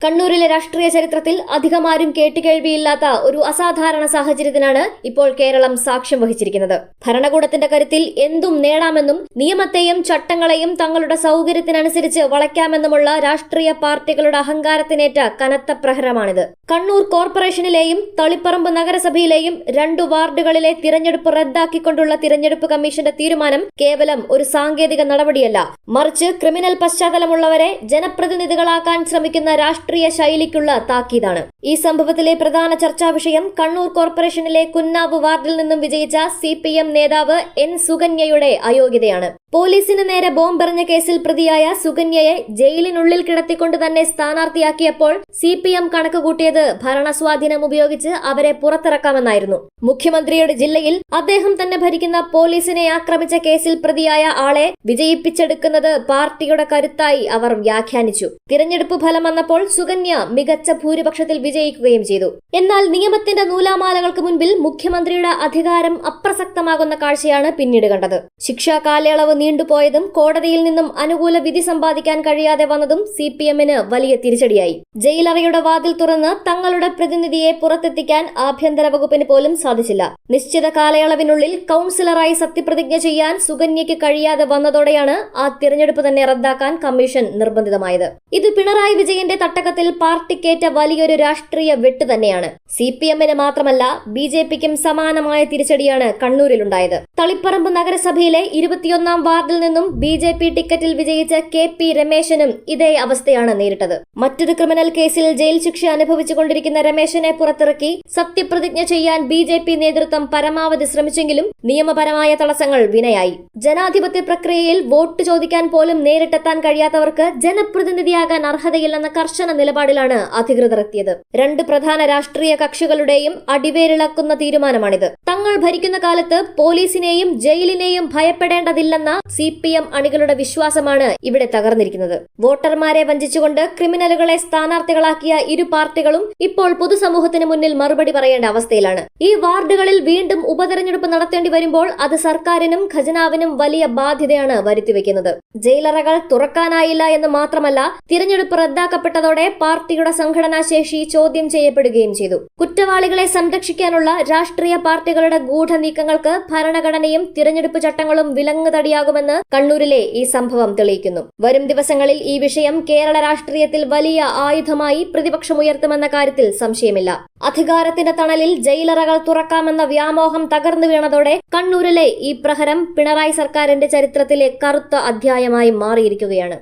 കണ്ണൂരിലെ രാഷ്ട്രീയ ചരിത്രത്തിൽ അധികമാരും കേട്ടുകേൾവിയില്ലാത്ത ഒരു അസാധാരണ സാഹചര്യത്തിനാണ് ഇപ്പോൾ കേരളം സാക്ഷ്യം വഹിച്ചിരിക്കുന്നത്. ഭരണകൂടത്തിന്റെ കരുത്തിൽ എന്തും നേടാമെന്നും നിയമത്തെയും ചട്ടങ്ങളെയും തങ്ങളുടെ സൗകര്യത്തിനനുസരിച്ച് വളയ്ക്കാമെന്നുമുള്ള രാഷ്ട്രീയ പാർട്ടികളുടെ അഹങ്കാരത്തിനേറ്റ കനത്ത പ്രഹരമാണിത്. കണ്ണൂർ കോർപ്പറേഷനിലെയും തളിപ്പറമ്പ് നഗരസഭയിലെയും 2 വാർഡുകളിലെ തിരഞ്ഞെടുപ്പ് റദ്ദാക്കിക്കൊണ്ടുള്ള തിരഞ്ഞെടുപ്പ് കമ്മീഷന്റെ തീരുമാനം കേവലം ഒരു സാങ്കേതിക നടപടിയല്ല, മറിച്ച് ക്രിമിനൽ പശ്ചാത്തലമുള്ളവരെ ജനപ്രതിനിധികളാക്കാൻ ശ്രമിക്കുന്ന രാഷ്ട്രീയ ശൈലിക്കുള്ള താക്കീതാണ്. ഈ സംഭവത്തിലെ പ്രധാന ചർച്ചാ വിഷയം കണ്ണൂർ കോർപ്പറേഷനിലെ കുന്നാവ് വാർഡിൽ നിന്നും വിജയിച്ച CPM നേതാവ് N സുകന്യയുടെ അയോഗ്യതയാണ്. പോലീസിന് നേരെ ബോംബെറിഞ്ഞ കേസിൽ പ്രതിയായ സുകന്യയെ ജയിലിനുള്ളിൽ കിടത്തിക്കൊണ്ട് തന്നെ സ്ഥാനാർത്ഥിയാക്കിയപ്പോൾ CPM കണക്കുകൂട്ടിയത് ഭരണസ്വാധീനം ഉപയോഗിച്ച് അവരെ പുറത്തിറക്കാമെന്നായിരുന്നു. മുഖ്യമന്ത്രിയുടെ ജില്ലയിൽ അദ്ദേഹം തന്നെ ഭരിക്കുന്ന പോലീസിനെ ആക്രമിച്ച കേസിൽ പ്രതിയായ ആളെ വിജയിപ്പിച്ചെടുക്കുന്നത് പാർട്ടിയുടെ കരുത്തായി അവർ വ്യാഖ്യാനിച്ചു. തിരഞ്ഞെടുപ്പ് ഫലം വന്നപ്പോൾ സുകന്യ മികച്ച ഭൂരിപക്ഷത്തിൽ വിജയിക്കുകയും ചെയ്തു. എന്നാൽ നിയമത്തിന്റെ നൂലാമാലകൾക്ക് മുൻപിൽ മുഖ്യമന്ത്രിയുടെ അധികാരം അപ്രസക്തമാകുന്ന കാഴ്ചയാണ് പിന്നീട് കണ്ടത്. ശിക്ഷാ കാലയളവ് നീണ്ടുപോയതും കോടതിയിൽ നിന്നും അനുകൂല വിധി സമ്പാദിക്കാൻ കഴിയാതെ വന്നതും CPMന് വലിയ തിരിച്ചടിയായി. ജയിലറയുടെ വാതിൽ തുറന്ന് തങ്ങളുടെ പ്രതിനിധിയെ പുറത്തെത്തിക്കാൻ ആഭ്യന്തര വകുപ്പിന് പോലും സാധിച്ചില്ല. നിശ്ചിത കാലയളവിനുള്ളിൽ കൌൺസിലറായി സത്യപ്രതിജ്ഞ ചെയ്യാൻ സുകന്യയ്ക്ക് കഴിയാതെ വന്നതോടെയാണ് ആ തിരഞ്ഞെടുപ്പ് തന്നെ റദ്ദാക്കാൻ കമ്മീഷൻ നിർബന്ധിതമായത്. ഇത് പിണറായി വിജയന്റെ തട്ടകത്തിൽ പാർട്ടിക്കേറ്റ വലിയൊരു രാഷ്ട്രീയ വെട്ട് തന്നെയാണ്. CPMന് മാത്രമല്ല BJPക്കും സമാനമായ തിരിച്ചടിയാണ് കണ്ണൂരിലുണ്ടായത്. തളിപ്പറമ്പ് നഗരസഭയിലെ 21 വാർഡിൽ നിന്നും BJP ടിക്കറ്റിൽ വിജയിച്ച KP രമേശനും ഇതേ അവസ്ഥയാണ് നേരിട്ടത്. മറ്റൊരു ക്രിമിനൽ കേസിൽ ജയിൽ ശിക്ഷ അനുഭവിച്ചുകൊണ്ടിരിക്കുന്ന രമേശനെ പുറത്തിറക്കി സത്യപ്രതിജ്ഞ ചെയ്യാൻ BJP നേതൃത്വം പരമാവധി ശ്രമിച്ചെങ്കിലും നിയമപരമായ തടസ്സങ്ങൾ വിനയായി. ജനാധിപത്യ പ്രക്രിയയിൽ വോട്ട് ചോദിക്കാൻ പോലും നേരിട്ടെത്താൻ കഴിയാത്തവർക്ക് ജനപ്രതിനിധിയാകാൻ അർഹതയില്ലെന്ന കർശന നിലപാടിലാണ് അധികൃതർ എത്തിയത്. 2 പ്രധാന രാഷ്ട്രീയ കക്ഷികളുടെയും അടിവേരിളക്കുന്ന തീരുമാനമാണിത്. തങ്ങൾ ഭരിക്കുന്ന കാലത്ത് പോലീസിനെയും ജയിലിനെയും ഭയപ്പെടേണ്ടതില്ലെന്ന CPM അണികളുടെ വിശ്വാസമാണ് ഇവിടെ തകർന്നിരിക്കുന്നത്. വോട്ടർമാരെ വഞ്ചിച്ചുകൊണ്ട് ക്രിമിനലുകളെ സ്ഥാനാർത്ഥികളാക്കിയ ഇരു പാർട്ടികളും ഇപ്പോൾ പൊതുസമൂഹത്തിന് മുന്നിൽ മറുപടി പറയേണ്ട അവസ്ഥയിലാണ്. ഈ വാർഡുകളിൽ വീണ്ടും ഉപതെരഞ്ഞെടുപ്പ് നടത്തേണ്ടി വരുമ്പോൾ അത് സർക്കാരിനും ഖജനാവിനും വലിയ ബാധ്യതയാണ് വരുത്തിവെക്കുന്നത്. ജയിലറകൾ തുറക്കാനായില്ല എന്ന് മാത്രമല്ല, തിരഞ്ഞെടുപ്പ് റദ്ദാക്കപ്പെട്ടതോടെ പാർട്ടിയുടെ സംഘടനാ ശേഷി ചോദ്യം ചെയ്യപ്പെടുകയും ചെയ്തു. കുറ്റവാളികളെ സംരക്ഷിക്കാനുള്ള രാഷ്ട്രീയ പാർട്ടികളുടെ ഗൂഢനീക്കങ്ങൾക്ക് ഭരണഘടനയും തിരഞ്ഞെടുപ്പ് ചട്ടങ്ങളും വിലങ്ങുതടിയാകുമെന്ന് കണ്ണൂരിലെ ഈ സംഭവം തെളിയിക്കുന്നു. വരും ദിവസങ്ങളിൽ ഈ വിഷയം കേരള രാഷ്ട്രീയത്തിൽ വലിയ ആയുധമായി പ്രതിപക്ഷമുയർത്തുമെന്ന കാര്യത്തിൽ സംശയമില്ല. അധികാരത്തിന്റെ തണലിൽ ജയിലറകൾ തുറക്കാമെന്ന വ്യാമോഹം തകർന്നു വീണതോടെ കണ്ണൂരിലെ ഈ പ്രഹരം പിണറായി സർക്കാരിന്റെ ചരിത്രത്തിലെ കറുത്ത അധ്യായമായി മാറിയിരിക്കുകയാണ്.